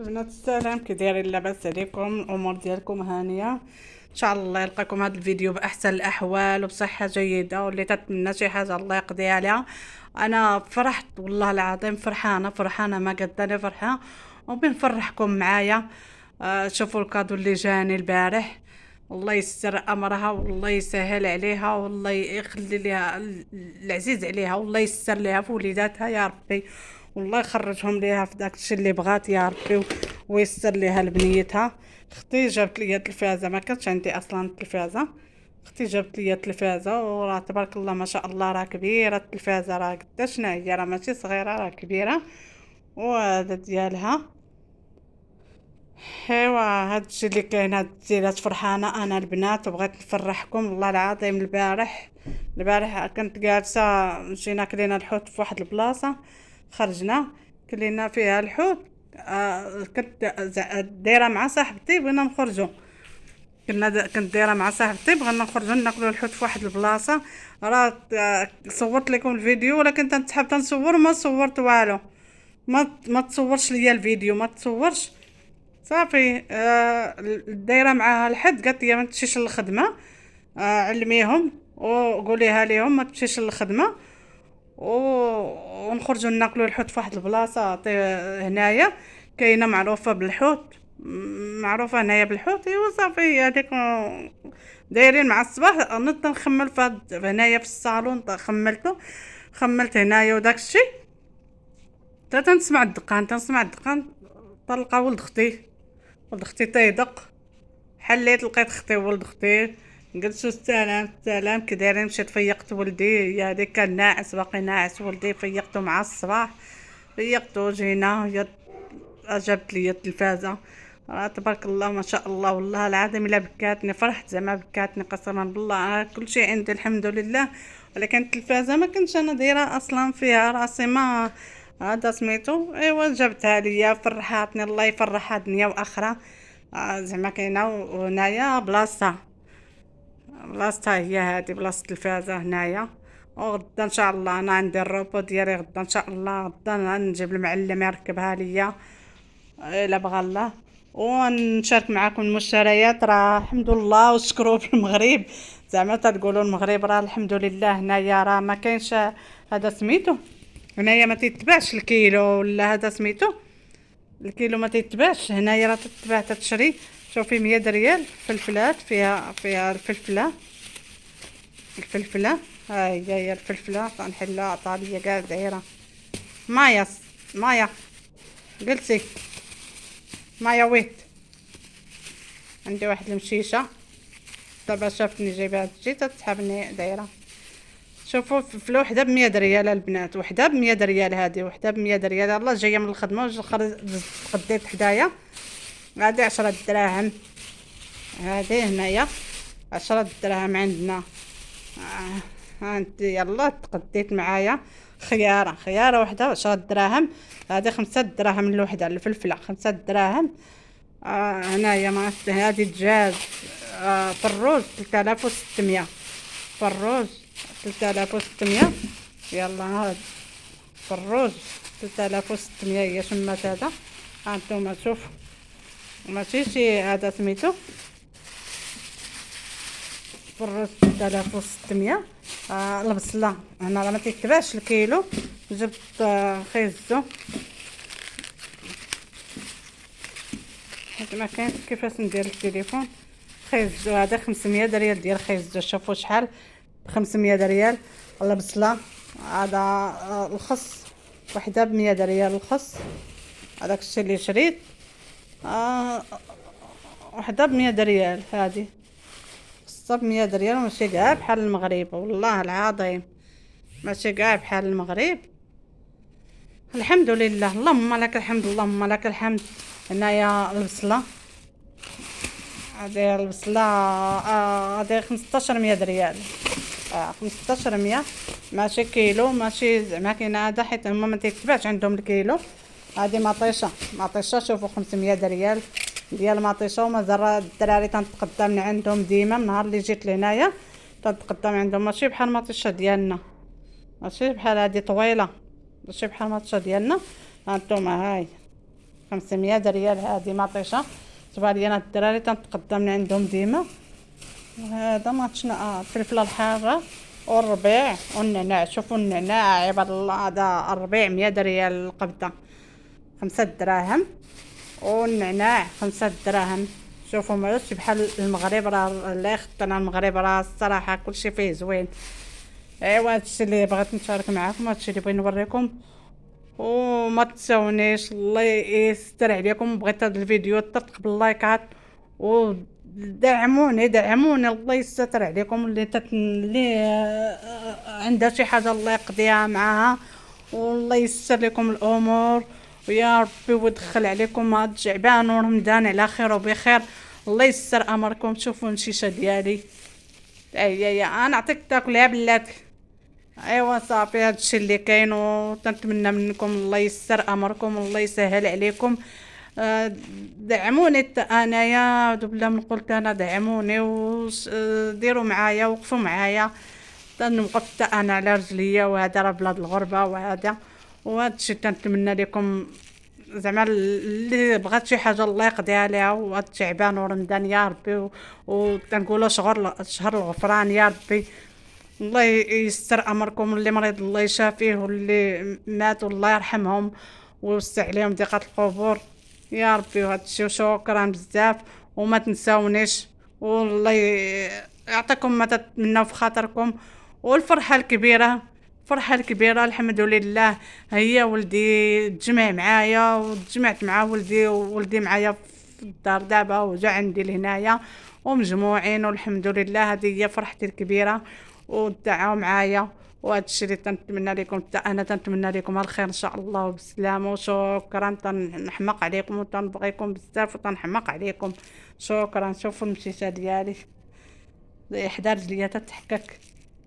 بنات السلام، كي دايرين؟ لاباس عليكم؟ الامور ديالكم هانيه ان شاء الله. يلقاكم هذا الفيديو باحسن الاحوال وبصحه جيده، واللي تتمنى شي حاجه الله يقضيها عليها. انا فرحت والله العظيم، فرحانه ما قداني فرحه، وبنفرحكم معايا. شوفوا الكادو اللي جاني البارح. الله يسر امرها والله يسهل عليها والله يخلي ليها العزيز عليها، والله يسر ليها في وليداتها يا ربي، والله يخرجهم ليها في داك الشيء اللي بغات يا ربي، ويسر ليها لبنيتها. اختي جابت لي التلفازه، ما كانتش عندي اصلا التلفازه. اختي جابت لي التلفازه، وراه تبارك الله ما شاء الله، راه كبيره التلفازه، راه قداشنا هي، راه ماشي صغيره، راه كبيره. وهذا ديالها. ايوا هادشي اللي كاين، هاد الزينات. فرحانه انا البنات، وبغيت نفرحكم والله العظيم. البارح كنت جالسه، مشينا كلينا الحوت في واحد البلاصه، خرجنا كلينا فيها الحوت. كنت دايره مع صاحبتي، بغينا نخرجوا. كنت دايره مع صاحبتي، بغينا نخرجوا ناكلوا الحوت في واحد البلاصه. راه صورت لكم الفيديو، ولكن تنسحب تنصور وما صورت والو. ما تصورش ليا الفيديو، ما تصورش. صافي. الدايره معاها الحد، قالت لي ما تمشيش للخدمه. علميهم وقوليها ليهم ما تمشيش للخدمه، ونخرجوا ناكلوا الحوت في واحد البلاصه هنايا، كاينه معروفه بالحوت، معروفه هنايا بالحوت. ايوا صافي هذيك. دايرين مع الصباح نض نخمل هنايا في الصالون، خملت هنايا وداك الشيء. تنسمع الدقان. طلقه ولد اختي تيدق. حليت لقيت اختي وولد اختي. قلت له السلام كي دايرين؟ مشيت فيقت ولدي، يا هذيك كان ناعس، باقي ناعس ولدي، فيقته مع الصباح. فيقته جينا، هي جابت لي التلفازه. تبارك الله ما شاء الله، والله العظيم الا بكاتني، فرحت زعما بكاتني قسما بالله. كل شيء عندي الحمد لله، ولكن التلفازه ما كنتش انا دايره اصلا فيها راسي، ما هذا سميتو. ايوا جابتها ليا، فرحاتني، الله يفرحها دنيا واخره. زعما كاينه هنايا بلاصتها هي هذه بلاصه التلفازه هنايا. وغدا ان شاء الله انا عندي الروبو ديالي، غدا ان شاء الله، غدا نجيب المعلم يركبها ليا الا بغى الله. ونشارك معكم المشتريات. راه الحمد لله وشكروا في المغرب، زعما تقولوا المغرب راه الحمد لله. هنايا راه ما كاينش هذا سميتو، هنايا ما تيتباعش الكيلو ولا هذا سميتو. الكيلو ما تيتباعش هنايا، راه تتباع تتشري. شوفي 100 ريال فلفلات، فيها الفلفله. هي الفلفله غنحلها، عطاليه كاع دايره. مايا مايا قلتي مايا ويت. عندي واحد المشيشه، دابا شافتني جايبه هادشي تتسحبني دايره. شوفوا في الوحده ب100 ريال البنات، وحده ب100 ريال، هذه وحده ب100 ريال. الله جايه من الخدمه خديت حدايا. هذه 10 دراهم، هذه هنايا 10 دراهم عندنا. ها انت يلا تقديت معايا. خيارة وحدة 10 دراهم. هذه 5 دراهم الوحدة. الفلفلة 5 دراهم. هنايا ما هذه دجاج. فالروز 3600. فالروز 3600. يلا هاد فالروز 3600 هي شمات هذا. هانتوما شوفوا، ماشي شي هذا سميتو فرز 3600. البصلة هنا راه ما تيتباعش الكيلو. جبت خيزو، حيت ما كاينش كيفاش ندير التليفون. خيزو هذا 500 ريال ديال خيزو، شوفوا شحال، 500 ريال. البصلة هذا الخس وحده ب100 ريال. الخس هذاك الشيء اللي شريت وحده ب100 ريال. هذه خصها ب100 ريال، ماشي كاع بحال المغرب والله العظيم، ماشي كاع بحال المغرب. الحمد لله، اللهم لك الحمد، اللهم لك الحمد. هنايا البصله، هذه البصله هذه 1500 ريال. 1500 ماشي كيلو، ماشي زعما كاينه هذا، حيت هما ما تيتباعش عندهم الكيلو. هذه مطيشه شوفوا 500 ريال ديال مطيشه. ومازال الدراري تنتقدى من عندهم ديما، من نهار اللي جيت لهنايا تنتقدى من عندهم. ماشي بحال مطيشه ديالنا، ماشي بحال هذه طويله، ماشي بحال مطيشه ديالنا. هانتوما هاي 500 ريال هذه مطيشه. تبان لي انا الدراري تنتقدم من عندهم ديما. وهذا ماتشنا الفلفله الحاره والربيع والنعناع. شوفوا النعناع عباد الله، هذا الربيع 100 ريال القبضه، 5 دراهم. والنعناع 5 دراهم. شوفوا ماشي بحال المغرب، راه الله يخطينا المغرب، راه الصراحه كلشي فيه زوين. ايوا هادشي اللي بغيت نشارك معكم، هادشي اللي بغيت نوريكم. وما تنساونيش الله يستر عليكم، بغيت هذا الفيديو تطلق باللايكات ودعموني الله يستر عليكم. اللي عندها شي حاجه الله يقضيها معاها، والله يسر لكم الامور، ويا ربي ويدخل عليكم هاد شعبان ورمضان على خير وبخير. الله يسر امركم. شوفوا الشيشه ديالي، اي انا نعطيك تاكلها بلاتي. ايوا صافي هادشي اللي كاين، وتنتمنى منكم الله يسر امركم، الله يسهل عليكم. دعموني انايا بلا من قلت انا، دعموني وديروا معايا، وقفوا معايا تنوقف انا على رجليا. وهذا راه بلاد الغربه، وهذا الشيء تنتمنى لكم. زعما اللي بغات شي حاجه الله يقضيها لها. وهاد شعبان ورمضان يا ربي، وتنقولوا شهر الغفران يا ربي. الله يستر امركم، اللي مريض الله يشافيه، واللي ماتوا الله يرحمهم ويوسع عليهم ضيقات القبور يا ربي. وهذا الشيء وشكرا بزاف. وما تنساونيش، والله يعطيكم ما تتمنوا في خاطركم. والفرحه الكبيره، الفرحه الكبيره الحمد لله، هي ولدي تجمع معايا وتجمعت مع ولدي معايا في الدار دابا، وجا عندي لهنايا ومجموعين، والحمد لله. هذه هي فرحتي الكبيره، ودعوا معايا. وهذا الشيء اللي تنتمنى لكم، انا تنتمنى لكم الخير ان شاء الله وبسلامه. وشكرا، تنحماق عليكم وتنبغيكم بزاف وتنحماق عليكم. شكرا. شوفوا المشيشه ديالي، حدا رجليا تتحكك.